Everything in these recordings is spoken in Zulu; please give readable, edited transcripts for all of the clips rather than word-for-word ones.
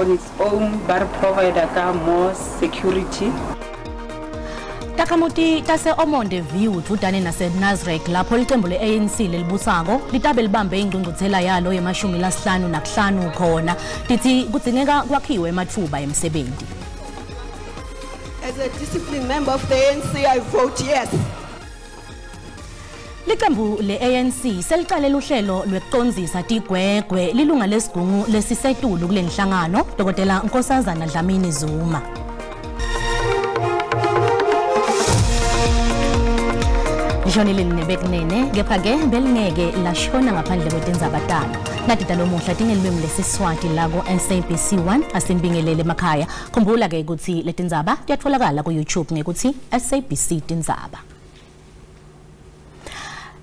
on its own but provide more security. Takamuti tase Omonde View tudane nase Nazareth lapho iqembu leANC lelibusako litabe libambe ingqungquthela yalo yemashumi lasihlanu nakuhlanu khona lithi kudzingeka kwakhiwe ematfuba emisebenti. As a disciplined member of the ANC, I vote yes. Liqembu leANC seliqale uhlelo lwekonzisa tigwegwe lilunga lesigungu lesisetulu kule nhlangano Dr. Nkosazana Dlamini-Zuma. Jonile nebekunene kepha-ke belingeke lashona ngaphandle kwetindzaba talo. Natita lomuhla tingelwimi lesiswati la ku-SABC 1 asimbingelele emakhaya. Khumbula-ke ukuthi letindzaba tiyatfolakala ku-YouTube ngekuthi SABC Tindzaba.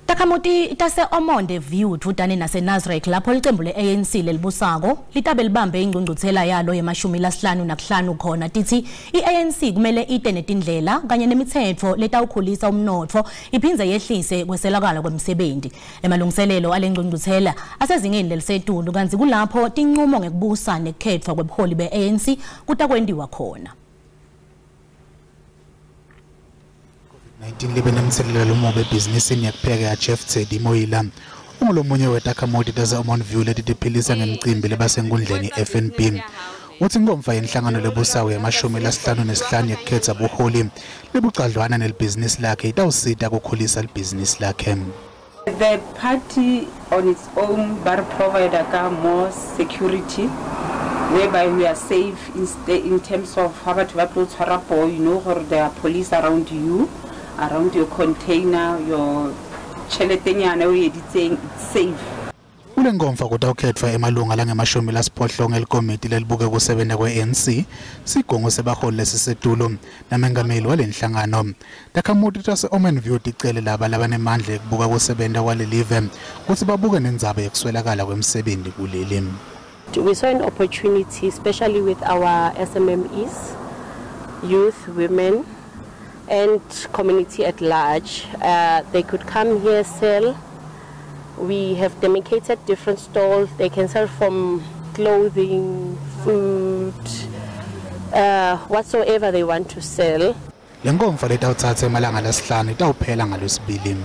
Takamuti tase Omonde View tudane nase Nazareth lapho iqembu leANC lelibusako litabe libambe ingqungquthela yalo yemashumi lasihlanu nakuhlanu khona tithi iANC kumele ite netindlela kanye nemithetho letawukhulisa umnotho iphindze yehlise kweselakala kwemsebenti. Emalungiselelo alengqungquthela asezingeni lelisetulu kanti kulapho tinqumo ngekubusa nekukhethwa kwebuholi beANC kutakwendiwa khona. 19 libe nemthelela lomobe ebhizinisini yakupheka yaChef Teddy Moyila ungulomunye wetakamuti tase Omonde View letiphilisa ngemicimbi lebasenkundleni FNB uthi ingomfa yenhlangano lebusawo yamashumi lasihlanu nesihlanu yekukhetha buholi lebucadlwana nelibhizinisi lakhe itawusita kukhulisa libhizinisi lakhe. The party on its own but provide more security, whereby we are safe in terms of how to you know, or there are police around you, around your container, your cheletenyana we editing, it's safe. Ule ngomfa kutawukhethwa emalunga langemashumi lasiphohlongo elikomiti lelibuke kusebenza kwe-ANC sigungu sebaholi lesisetulu namengameli walenhlangano. Takamuti tase Omonde View ticele laba labanemandla ekubuka kusebenza kwalelive ukuthi babuke nendzaba yekuswelakala kwemsebenzi kuleli. We saw an opportunity, especially with our SMMEs, youth, women, and community at large. They could come here, sell. We have demarcated different stalls. They can sell from clothing, food, whatsoever they want to sell. Lengomfa letawuthatha emalanga lasihlanu itawuphela ngolwesibili.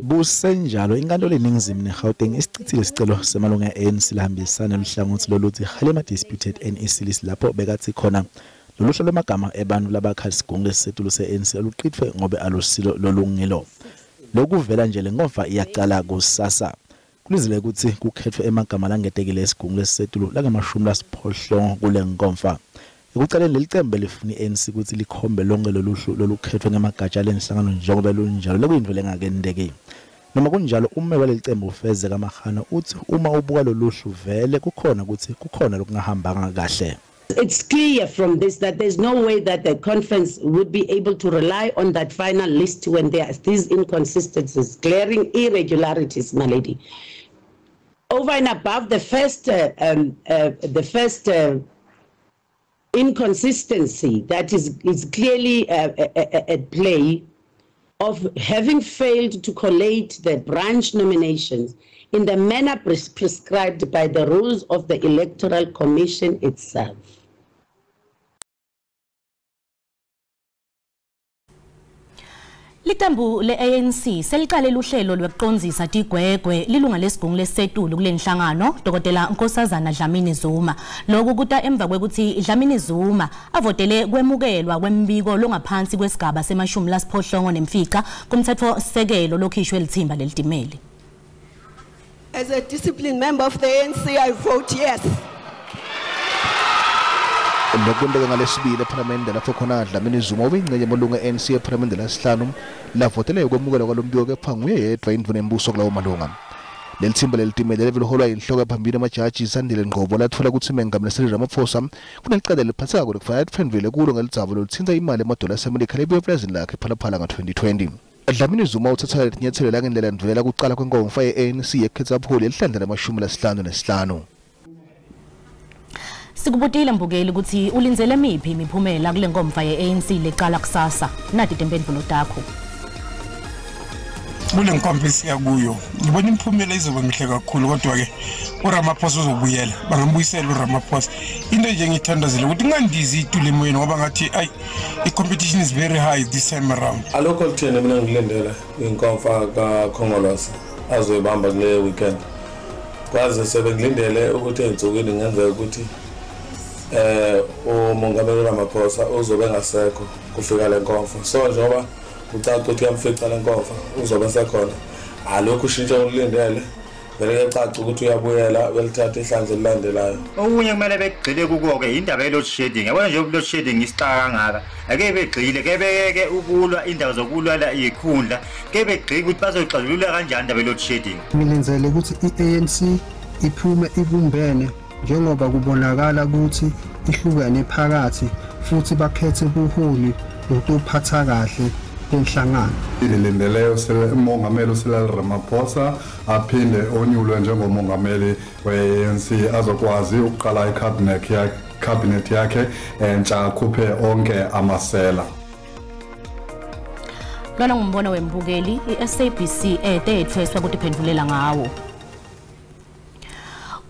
Busenjalo inkantolo eningizimu neGauteng isicithile isicelo semalunga eANC lahambisana nohlangothi loluthi Halema disputed NEC lapho bekathi khona loluhlo lwamagama ebantu labakhala isigungu lesisetulu seANC aluqithwe ngobe alusilo lolungelo. Lokuvela nje lengomfa iyaqala kusasa. Kulizile ukuthi kukhethwe emagama langetekile esigungu lesisetulu langamashumi lasiphohlongo kule ngomfa. Ekucaleni lelicembe lifuna iANC ukuthi likhombe lonke loluhlu lolukhethwe ngamagatsha lenhlangano njengoba lunjalo lekuyinto lengakendeki. Noma kunjalo umme walelicembe ufezeka amahana uthi uma ubuka loluhlu vele kukhona ukuthi kukhona lokungahambanga kahle. It's clear from this that there's no way that the conference would be able to rely on that final list when there are these inconsistencies, glaring irregularities, my lady. Over and above the first inconsistency that is clearly at play of having failed to collate the branch nominations in the manner prescribed by the rules of the Electoral Commission itself. Liqembu leANC seliqale uhlelo lwekonzisa tigwegwe lilunga lesigungu lesisetulu kule nhlangano Dr. Nkosazana Dlamini-Zuma. Lokhu kuta emva kwekuthi Dlamini-Zuma avotele kwemukelwa kwembiko longaphansi kwesigaba semashumi lasiphohlongo nemfica kumthetho sekelo lokhishwe lithimba lelitimeli. As a disciplined member of the ANC, I vote yes. Ngokwendeka ngalesibili eParliament lapho khona Dlamini-Zuma obingcenye amalunga eANC eParliament lasihlanu lavotele ukwemukelwa kwalombiko kepha nguye yedwa indvuna embuso kulawo malunga. Leli thimba lelitimele liholwa inhloko ephambili amajaji Sandile Ngcobo lathola ukuthi umengameli Cyril Ramaphosa kunelicala liphathako lokufanele liphendvule kulo ngelizavo loluthinta imali emadola aseMelika lebiyoplazini lakhe phalaphala nga-2020. Dlamini-Zuma uthatha linyathelo langendlela endvulela kuqala kwenkomfa ye-ANC yekukhetha ababuholi elihlandla lamashumi lasihlanu nesihlanu. Sikubutile mbukeli ukuthi ulinzele miphi imiphumela kule ngomfa yeANC leqala kusasa. Nati tempendulo takho. kule nkompisi yakuyo ngibona imphumela izoba mihle kakhulu kodwa ke uRamaphosa uzobuyela bangambuyisela uRamaphosa into nje ngithandazile ukuthi ngandizi itule emoyeni ngoba ngathi ay i-competition is very high this time around. Alukho kuthena mina ngilindela inkomfa kaKhongolose azoyibamba kule weekend kwaze sebengilindele ukuthi ensukwini ngenzeka ukuthi umongameli Ramaphosa uzobe ngasekho kufika le nkomfa so njengoba ucaca ukuthi yamfica le nkomfa uzobe sekhona alokhu ushintsha ulindele vele caca ukuthi uyabuyela belithatha ihlanze lilandelayo. Okunye kumele begcile kuko-ke indaba ye-load shedding yabona nje load shedding isitaka kangaka ake begcile ke beke ukulwa indaba zokulwa ikhundla ke begcile ukuthi bazoxazulula kanjani indaba ye-load shedding. Ngilenzele ukuthi iANC iphume ibumbene njengoba kubonakala ukuthi ihlukene phakathi futhi bakhethe ubuholi nokuphatha kahle enhlangano. Ilindeleyo umongameli uSilal Ramaphosa aphinde onyulwe njengomongameli we-ANC azokwazi ukuqala icabinet yakhe entsha akhuphe onke amasela. Lona ngumbono wembukeli iSABC etethweswa ukuthi iphendulela ngawo.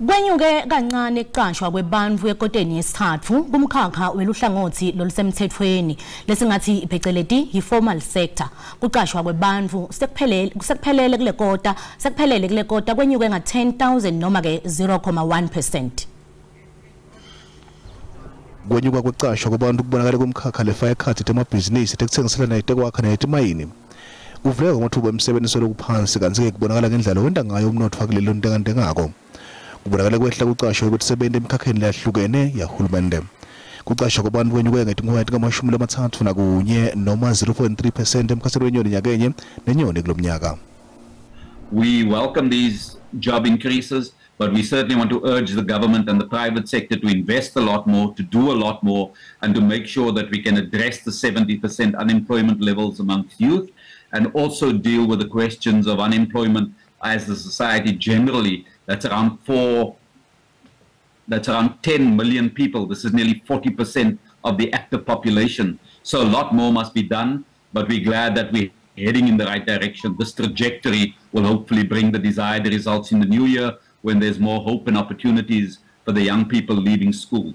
Kwenyuke kancane kuqashwa kwebantu ekoteni yesithathu kumkhakha weluhlangothi lolusemthethweni lesingathi ipheceleti yi-formal sector kuqashwa kwebantu sekuphelele kule kota kwenyuke nga-10,000 noma ke 0.1%. Kwenyuka kwecashwa kwabantu kubonakala kumkhakha le-fire card emabhizinisi tekuthengiselana ekwakha netimayini kuvuleka kwamathuba emisebenzi solokuphansi kanti-ke kubonakala ngendlela wenda ngayo umnotho kulelo ntengantengako. Kubonakala kwehla kuqashwa kwetisebenti emikhakheni leyahlukene yahulumende. Kuqashwa kwabantu kwenyuke nge-31 noma 0.3% emkhakheni wenyoni nyakenye nenyoni kulo mnyaka. We welcome these job increases, but we certainly want to urge the government and the private sector to invest a lot more, to do a lot more, and to make sure that we can address the 70% unemployment levels amongst youth, and also deal with the questions of unemployment as the society generally. That's around 10 million people. This is nearly 40% of the active population. So a lot more must be done, but we're glad that we're heading in the right direction. This trajectory will hopefully bring the desired results in the new year when there's more hope and opportunities for the young people leaving school.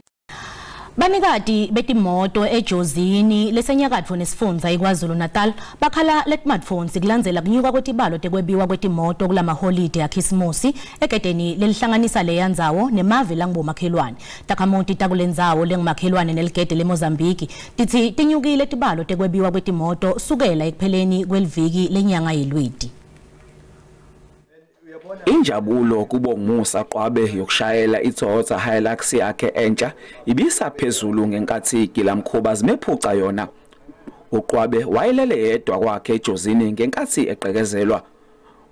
Banikati betimoto eJozini lesenyakatho nesifundza iKwaZulu Natal bakhala le-smartphones kulandzela kunyuka kwetibalo tekwebiwa kwetimoto kulama holiday yakhisimusi eketeni lelihlanganisa leyandzawo nemave langibomakhelwane takhamuti takulendzawo lengumakhelwane neligede leMozambique tithi tinyukile tibalo tekwebiwa kwetimoto sukela ekupheleni kweliviki lenyanga yeLweti. Injabulo kubo Musa Qwabe yokushayela iToyota Hilux yakhe entsha ibisa phezulu ngenkathi igilamkhuba zimephuca yona. uQwabe wayelele yedwa kwakhe eJozini ngenkathi eqekezelwa.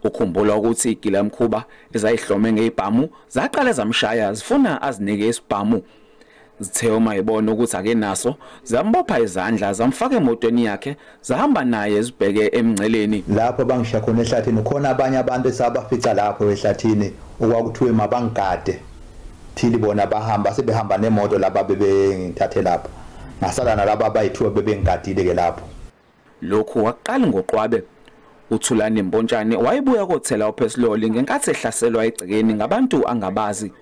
Ukhumbula ukuthi igilamkhuba ezayihlome ngeibhamu zaqala zamshaya zifuna azinike isibhamu. Zithe uma ibona ukuthi akenaso zambopha izandla zamfaka emotweni yakhe zahamba naye zibheke emngceleni. Lapho bangishiya khona ehlathini khona abanye abantu esabafica lapho ehlathini okwakuthiwe mabangigade thili bona bahamba sebehamba nemoto laba bebengithathe lapho ngasala nalabo abayithiwa bebengigadile ke lapho. Lokhu waqala ngoQwabe. uThulani Mpontshane wayebuya kothela uPhesloli ngenkathi ehlaselwa egcekeni ngabantu angabazi.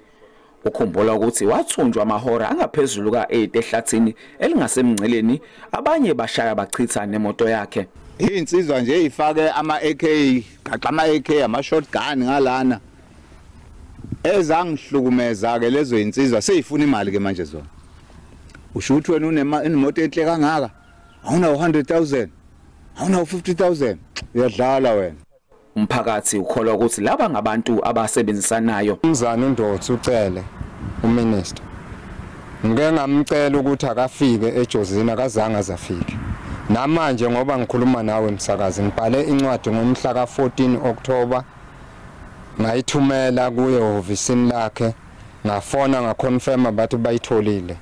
Ukhumbula ukuthi wathunjwa amahora angaphezulu ka8 ehlathini elingasemngceleni abanye bashaya bachitha nemoto yakhe. Insizwa nje ifake ama-AK gaxa ama-AK ama-shotgun ngalana ezangihlukumeza ke lezo insizwa seyifuna imali ke manje zona. Usho ukuthi wena unemoto enhle kangaka awuna 100,000 awuna 50,000 uyadlala wena. Umphakathi ukholwa ukuthi laba ngabantu abasebenzisanayo. Umzana uNdotho ucele uMinister ngeke ngamcela ukuthi akafike eJozini akazange azafike. Namanje ngoba ngikhuluma nawe msakazi ngibhale incwadi ngomhla ka14 October ngayithumela kuye ofisini lakhe ngafona ngaconfirm bathi bayitholile.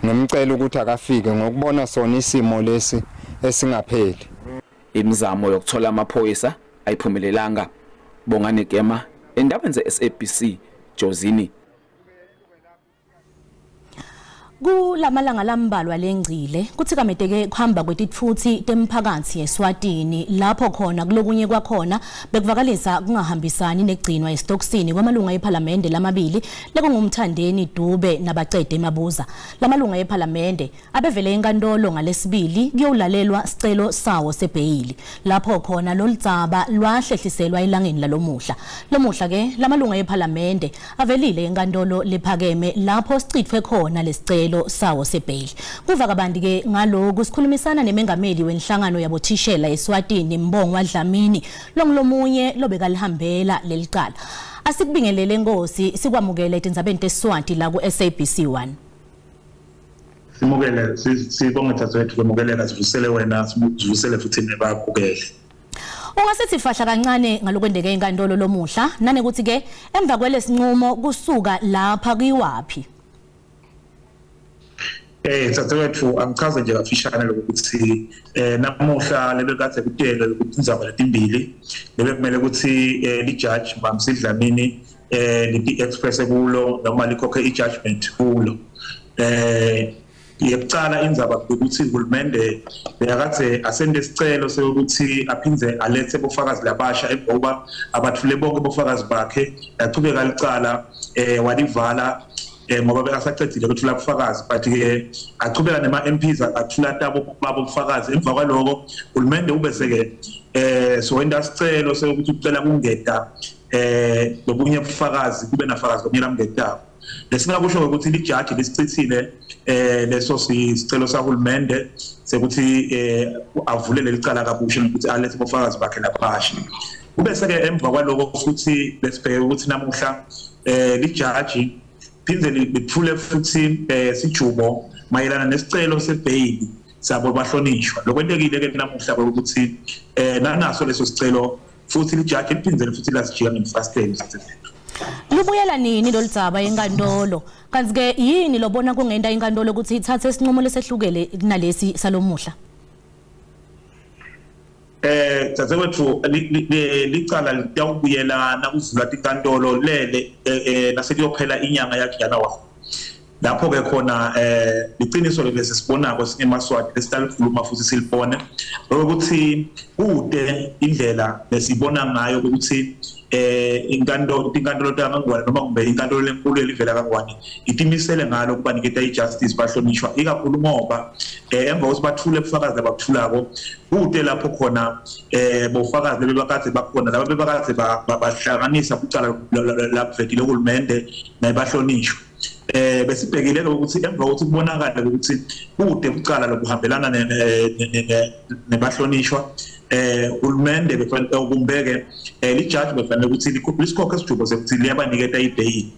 Ngimcela ukuthi akafike ngokubona sona isimo lesi esingapheli. Imizamo yokuthola amaphoyisa ayiphumelelanga. Bongani Gema indaba ze SABC Jozini. Kulamalanga lambalwa lengcile kuthi kameteke kuhamba kwetitfuthi temphakathi eSwatini lapho khona kulokunye kwakhona bekuvakalisa kungahambisani negcinwa estoksini kwamalunga eParliament lamabili lekungumthandeni Dube nabacede emabuza. Lamalunga eParliament abevele enkantolo ngalesibili kuyolalelwa sicelo sawo sebhayili lapho khona loldzaba lwahlehliselwa elangeni lalomuhla. Lomuhla ke lamalunga eParliament avelile enkantolo lephakeme lapho sicitwe khona lesicelo sawo sebhayili. Kuva kabanti ke ngaloku sikhulumisana nemengameli wenhlangano yabothishela eSwatini Mbongo Dlamini lomunye lobekalihambela lelicala. Asikubingelele Nkosi sikwamukele Tindzabeni tesiSwati la ku SABC 1. Simukele sibonga thathwethu kwemukeleka sivusele wena sivusele futhi nebabukeli. Ungasithi fahla kancane ngalokwendeke enkantolo lomuhla nane kuthi ke emva kwelesinqumo kusuka lapha kuyiwapi? Thathwethu angichaze nje kafishane lokuthi namuhla lebekade kutele ukuthi Tindzaba letimbili lebekumele ukuthi lijudge Mbamsi Dlamini lithi express kulo noma likhokhe ijudgment kulo. Yekucala indzaba ukuthi uhulumende bekade asende isicelo sokuthi aphindze alethe bofakazi labasha ngoba abathule bonke bofakazi bakhe yaqhubeka licala walivala ngoba bekasaqedile ukuthula ubufakazi but ke aqhubeka nema MPs athula tabo babofakazi emva kwaloko uhulumende ubeseke so wenda isicelo sokuthi ucela kungeda lobunye ubufakazi kube nafakazi lomnyela mngedabo. Lesingakusho ukuthi lijudge lisicithile leso sicelo sahulumende sekuthi avulele licala kabusha ukuthi alethe bofakazi bakhe labasha. Ubese ke emva kwaloko futhi lesibheke ukuthi namuhla lijudge phindze lithule futhi sijubo mayelana nesicelo sebhayili sabo bahlonishwa. Lokwentekile ke namuhla ukuthi nanaso leso sicelo futhi lijudge liphindze futhi lasijika ngemfasteni. Lubuyela nini loldzaba enkantolo? Kanti ke yini lobona kungenda inkantolo ukuthi ithathe isinqumo lesehlukele kunalesi salomuhla? Thathwethu licala litawubuyela nakuvula inkantolo lele naseliyophela inyanga yakhe January. Lapho ke khona iqiniso lesisibonako emaswati lesitalikhuluma futhi silibone ukuthi kude indlela lesibona ngayo ukuthi inkantolo kangangwane noma kumbe inkantolo lenkulu elivela kangwane itimisele ngalo kuba niketa ijustice bahlonishwa ikakhulu ngoba emva kokuthi bathule ubufakazi ababuthulako kude lapho khona bofakazi bebakade bakhona laba bebakade bahlanganisa kucala laphetile uhulumende nabahlonishwa. Besibhekile ukuthi emva kokuthi kubonakala ukuthi kude kucala lokuhambelana nebahlonishwa uhulumende befanele ukumbeke lijudge befanele ukuthi likhokhe isijubo sokuthi liyabaniketa ibhayili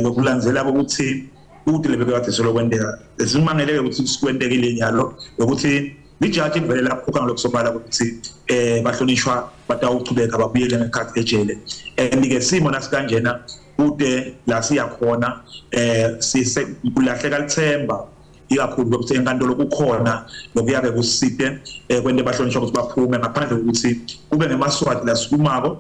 lokulandzela ukuthi kude lebekade solokwendeka. Simangeleke ukuthi sikwendekile njalo ukuthi lijudge ivele lapho kangakusobala ukuthi bahlonishwa batawuchubeka babuyele ngekhathi ejele. Ke simo nasikanjena kude la siyakhona kulahleka lithemba ikakhulu ukuthi enkantolo kukhona lokuyake kusite kwente bahlonishwa ukuthi baphume ngaphandle kokuthi kube nemaswati lasikumako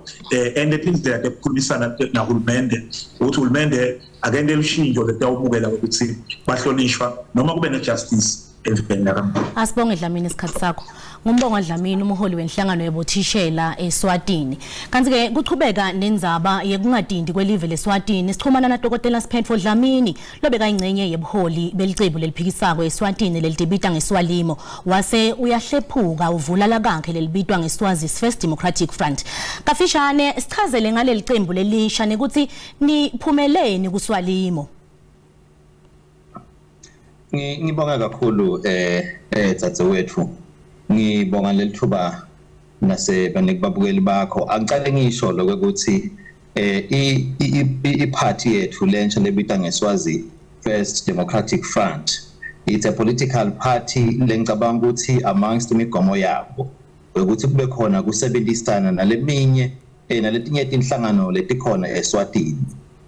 indlela yokukhulumisana nahulumende ukuthi uhulumende akende lushintsho letawubukela ukuthi bahlonishwa noma kube nejustice emveni lakamva. Asibonge Dlamini isikhathi sakho. Ngumbongo Dlamini umholi wenhlangano yabothishela eSwatini. Kanti ke kuchubeka nendzaba yekungadindi kwelive leSwatini sixhumana na Dr. Siphetfo Dlamini lobeka ingcenye yebuholi belicebo leliphikisako eSwatini lelidebita ngeswalimo wase uyahlephuka uvula lakankhe lelibitwa ngeSwazis First Democratic Front. Kafishane sichazele ngaleli cembu lelisha nekuthi niphumeleni kuswalimo. Ngibonga kakhulu Dzadzewethu. Ngibonga lelithuba nasebabukeli bakho. Angicale ngisho lokuthi iparty yethu lentsha lebita ngeSwazi First Democratic Front. It's a political party lengicabanga ukuthi amongst imigomo yabo ukuthi kube khona kusebenzisana naleminye naletinye inhlangano letikhona eSwatini.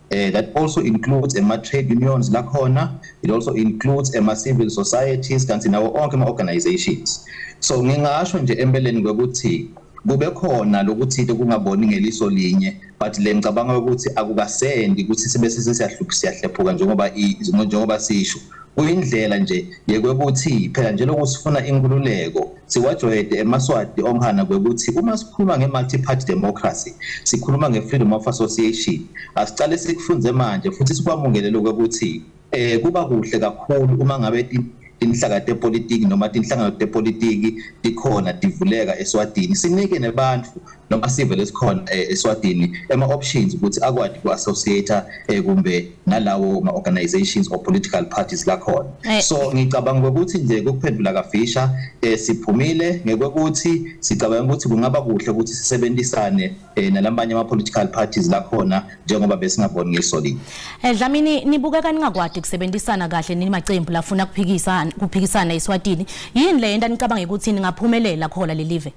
That also includes trade unions lakhona. It also includes civil societies kanti nawo onke organizations. So ngingasho nje empeleni ukuthi kube khona lokuthi kungaboni ngeliso linye but le ngicabanga ukuthi akukasendi ukuthi sibe siyahlephuka njengoba sisho kuyindlela nje yekuthi phela nje lokusifuna inkululeko siwajwayede emaswati omhana kwekuthi uma sikhuluma nge-multi party democracy sikhuluma nge-freedom of association asicale sikufunze manje futhi sikwamukele ukuthi kuba kuhle kakhulu uma ngabe inhlaka tepolitiki noma inhlangano tepolitiki dikhona divuleka eSwatini sinike nebantu noma sivele sikhona eSwatini options ukuthi akwadi ku-associate kumbe nalawo ma-organizations or political parties lakhona so ngicabanga ukuthi nje kokuphendula kafisha siphumile ngekuthi sicabanga ukuthi kungaba kuhle ukuthi sisebenzisane nalamanye ama-political parties lakhona njengoba besingaboni ngesolini. Dlamini nibukeka ningakwadi kusebenzisana kahle nimacembu lafuna kuphikisana eSwatini yini le nto nicabanga ukuthi ningaphumelela khona lelive?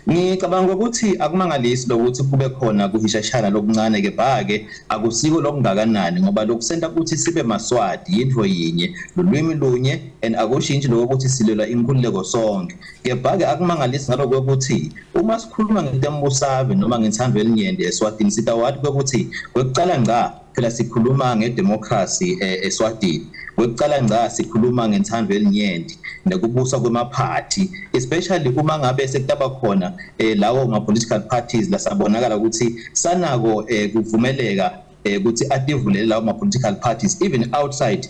Ngicabanga ukuthi akumangalisi lokuthi kube khona kuhishashana lokuncane ke bhake akusiko lokungakanani ngoba lokusenta ukuthi sibe maswati into yinye lolwimi lunye and akushintshi lokuthi silwela inkululeko sonke ke bhake akumangalisi ngaloko ukuthi uma sikhuluma ngetembusabe noma ngentando elinyende eSwatini sitawathi ukuthi kwekucala ngqa phela sikhuluma ngedemocracy eSwatini kwekucala ngqa sikhuluma ngentando elinyende nekubusa kwemaphathi especially uma ngabe sekutaba khona lawo ma-political parties lasabonakala ukuthi sanako kuvumeleka ukuthi ativulele lawo ma-political parties even outside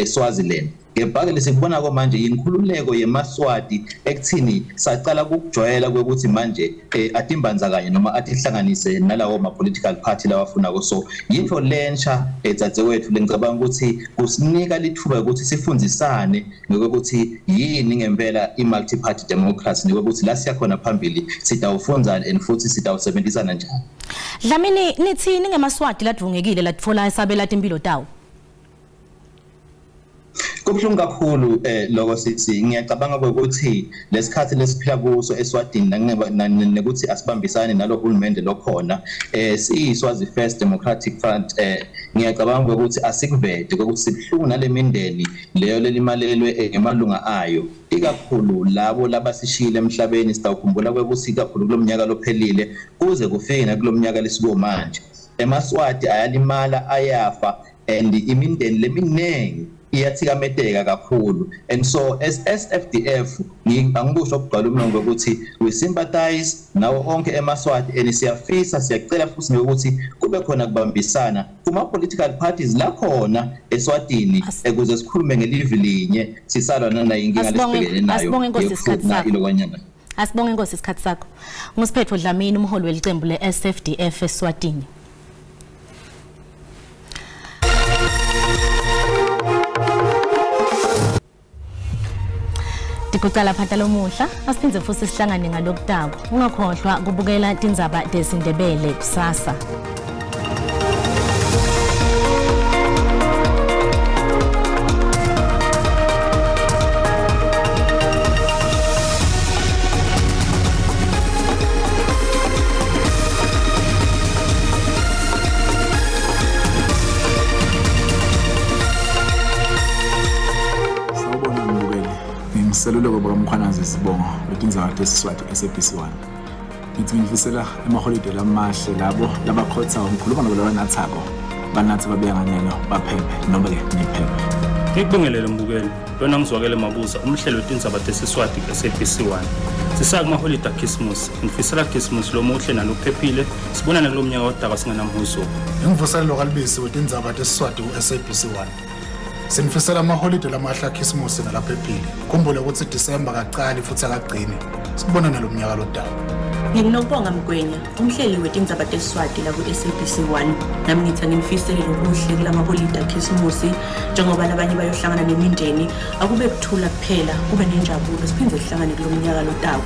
Swaziland. Ngebhake lesibona manje inkhululeko yemaswati ekuthini saqala ukujwayela ukuthi manje atimbanza kanye noma atihlanganise nalawo ma-political party lawafuna so yinto lensha edzadzewethu lengicabanga ukuthi kusinika lithuba ukuthi sifundzisane ngokuthi yini ngempela i-multi party democracy ngokuthi la siyakhona phambili sitawufundzana and futhi sitawusebenzisana njani. Dlamini nithini ngemaswati ladvungekile latfola esabela impilo tawo? Kubhlungu kakhulu lokho sithi ngiyacabanga ukuthi lesikhathi lesiphila kuso eSwatini nekuthi asibambisane nalo hulumende lokhona siyiSwazi First Democratic Front ngiyacabanga ukuthi asikuvede ukuthi sibhlungu nalemindeni leyo lelimalelwe ngemalunga ayo ikakhulu labo labasishile emhlabeni sitawukhumbula ukuthi ikakhulu kulomnyaka lophelile kuze kufike nakulomnyaka lesiko manje emaswati ayalimala ayafa and imindeni leminengi iyathikametheka kakhulu and so as SFDF ngikusho ukugcwala umnongo ukuthi we sympathize nawo onke emaswati and siyafisa siyacela futhi ukuthi kube khona kubambisana kuma political parties la khona eSwatini ukuze sikhulume ngelive linye sisalwa nanayinkinga lesibhekene nayo. Asibonge Nkosi isikhathi sakho. Asibonge Nkosi isikhathi sakho. Ngusiphetho Dlamini umholi welicembu le-SFDF eSwatini. Kucala phatha lomuhla asiphindze futhi sihlangane ngalokutako ungakhohlwa kubukela Tindzaba desindebele kusasa. Saluleko bakamkhwanazi sibonga leTindzaba tesiSwati SABC1 ngithi ngifisela emaholide lamahle labo labakhotha umkhuluma nabo labanathako banathi babeka nganeno baphephe noma ke niphephe. Ngikubongelele mbukeli lona ngizwakele mabuza umhlelo weTindzaba tesiSwati SABC1 sisaka maholide Christmas ngifisela Christmas lo muhle nalophephile sibonana kulomnyaka odaka singenamhuzo. Ngivusela lokalibisi weTindzaba tesiSwati uSABC1 sinifisela amaholide lamahle Christmas nalaphephile khumbule ukuthi December kaqali futhi akagcini sibonana lo mnyaka lodawo. Nginokubonga Mgwenya umhleli weTindzaba tesiSwati la ku-SABC1 nami ngithi ngimfisele lokuhle kulamaholide Christmas njengoba labanye bayohlangana nemindeni akube kuthula kuphela kube nenjabulo siphinde sihlangane kulomnyaka lodawo.